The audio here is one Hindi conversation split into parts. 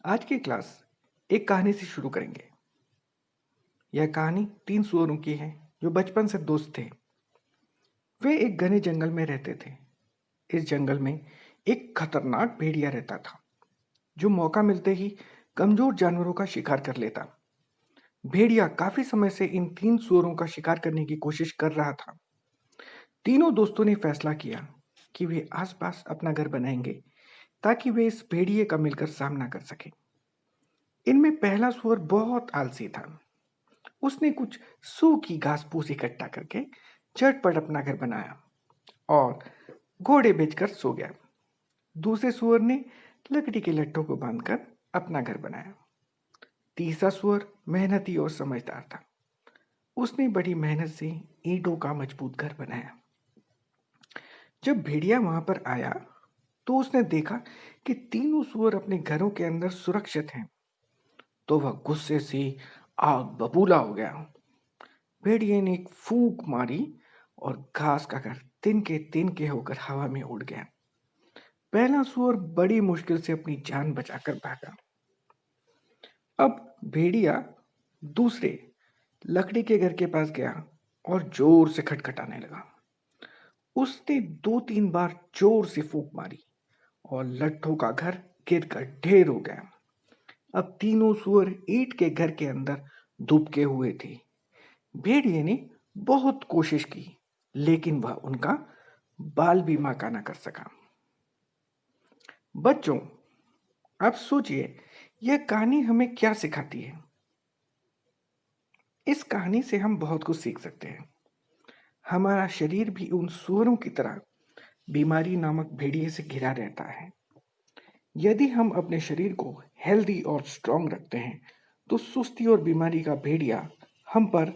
आज की क्लास एक कहानी से शुरू करेंगे। यह कहानी 3 सुअरों की है जो बचपन से दोस्त थे। वे एक घने जंगल में रहते थे। इस जंगल में एक खतरनाक भेड़िया रहता था जो मौका मिलते ही कमजोर जानवरों का शिकार कर लेता। भेड़िया काफी समय से इन 3 सुअरों का शिकार करने की कोशिश कर रहा था। तीनों दोस्तों ने फैसला किया कि वे आसपास अपना घर बनाएंगे ताकि वे इस भेड़िए का मिलकर सामना कर सकें। इनमें पहला सुअर बहुत आलसी था। उसने कुछ सूखी घास फूस इकट्ठा करके झटपट अपना घर बनाया और घोड़े बेचकर सो गया। दूसरे सुअर ने लकड़ी के लट्ठों को बांधकर अपना घर बनाया। तीसरा सुअर मेहनती और समझदार था। उसने बड़ी मेहनत से ईंटों का मजबूत घर बनाया। जब भेड़िया वहां पर आया तो उसने देखा कि तीनों सुअर अपने घरों के अंदर सुरक्षित हैं। तो वह गुस्से से आग बबूला हो गया। भेड़िए ने एक फूंक मारी और घास का घर तिनके होकर हवा में उड़ गया। पहला सुअर बड़ी मुश्किल से अपनी जान बचाकर भागा। अब भेड़िया दूसरे लकड़ी के घर के पास गया और जोर से खटखटाने लगा। उसने 2-3 बार जोर से फूंक मारी और लट्ठों का घर गिरकर ढेर हो गया। अब तीनों सुअर ईंट के घर के अंदर दुबके हुए थे। भेड़िए ने बहुत कोशिश की लेकिन वह उनका बाल भी बांका न कर सका। बच्चों, आप सोचिए यह कहानी हमें क्या सिखाती है। इस कहानी से हम बहुत कुछ सीख सकते हैं। हमारा शरीर भी उन सुअरों की तरह बीमारी नामक भेड़िए से घिरा रहता है। यदि हम अपने शरीर को हेल्दी और स्ट्रांग रखते हैं तो सुस्ती और बीमारी का भेड़िया हम पर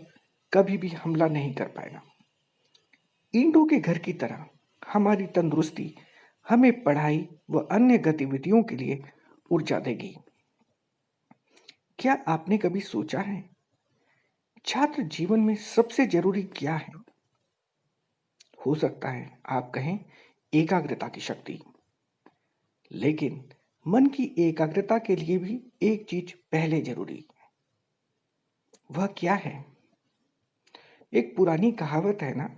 कभी भी हमला नहीं कर पाएगा। ईंटों के घर की तरह हमारी तंदुरुस्ती हमें पढ़ाई व अन्य गतिविधियों के लिए ऊर्जा देगी। क्या आपने कभी सोचा है छात्र जीवन में सबसे जरूरी क्या है? हो सकता है आप कहें एकाग्रता की शक्ति, लेकिन मन की एकाग्रता के लिए भी एक चीज पहले जरूरी है। वह क्या है? एक पुरानी कहावत है ना,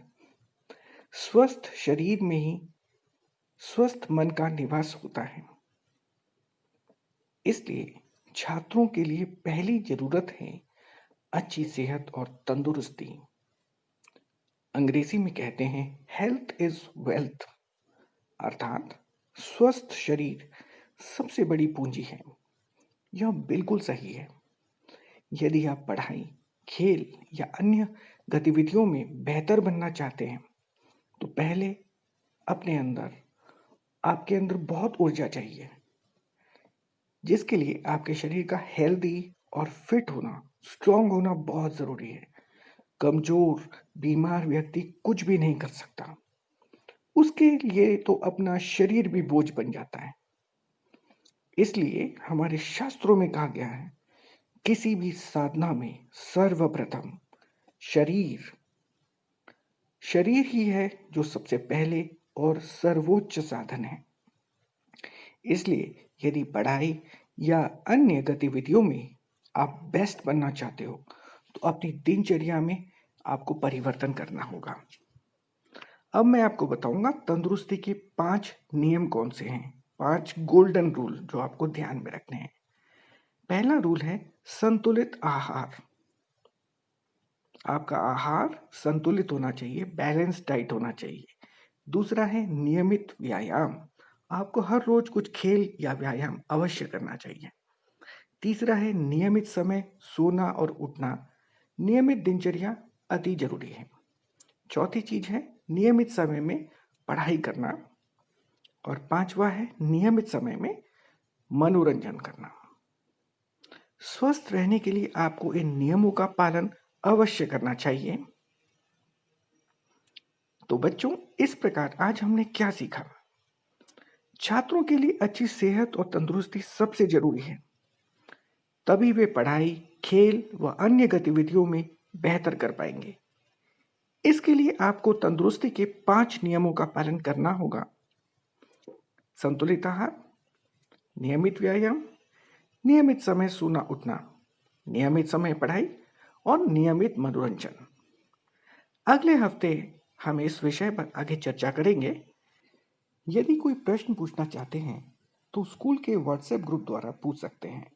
स्वस्थ शरीर में ही स्वस्थ मन का निवास होता है। इसलिए छात्रों के लिए पहली जरूरत है अच्छी सेहत और तंदुरुस्ती। अंग्रेजी में कहते हैं हेल्थ इज वेल्थ, अर्थात स्वस्थ शरीर सबसे बड़ी पूंजी है। यह बिल्कुल सही है। यदि आप पढ़ाई, खेल या अन्य गतिविधियों में बेहतर बनना चाहते हैं तो पहले अपने अंदर आपके अंदर बहुत ऊर्जा चाहिए, जिसके लिए आपके शरीर का हेल्दी और फिट होना, स्ट्रांग होना बहुत जरूरी है। कमजोर, बीमार व्यक्ति कुछ भी नहीं कर सकता। उसके लिए तो अपना शरीर भी बोझ बन जाता है। इसलिए हमारे शास्त्रों में कहा गया है किसी भी साधना में सर्वप्रथम शरीर शरीर ही है जो सबसे पहले और सर्वोच्च साधन है। इसलिए यदि पढ़ाई या अन्य गतिविधियों में आप बेस्ट बनना चाहते हो तो अपनी दिनचर्या में आपको परिवर्तन करना होगा। अब मैं आपको बताऊंगा तंदुरुस्ती के 5 नियम कौन से हैं, 5 गोल्डन रूल जो आपको ध्यान में रखने हैं। पहला रूल है संतुलित आहार। आपका आहार संतुलित होना चाहिए, बैलेंस डाइट होना चाहिए। दूसरा है नियमित व्यायाम। आपको हर रोज कुछ खेल या व्यायाम अवश्य करना चाहिए। तीसरा है नियमित समय सोना और उठना। नियमित दिनचर्या अति जरूरी है। चौथी चीज है नियमित समय में पढ़ाई करना। और पांचवा है नियमित समय में मनोरंजन करना। स्वस्थ रहने के लिए आपको इन नियमों का पालन अवश्य करना चाहिए। तो बच्चों, इस प्रकार आज हमने क्या सीखा? छात्रों के लिए अच्छी सेहत और तंदुरुस्ती सबसे जरूरी है। तभी वे पढ़ाई, खेल व अन्य गतिविधियों में बेहतर कर पाएंगे। इसके लिए आपको तंदुरुस्ती के 5 नियमों का पालन करना होगा। संतुलित आहार, नियमित व्यायाम, नियमित समय सोना उठना, नियमित समय पढ़ाई और नियमित मनोरंजन। अगले हफ्ते हम इस विषय पर आगे चर्चा करेंगे। यदि कोई प्रश्न पूछना चाहते हैं तो स्कूल के व्हाट्सएप ग्रुप द्वारा पूछ सकते हैं।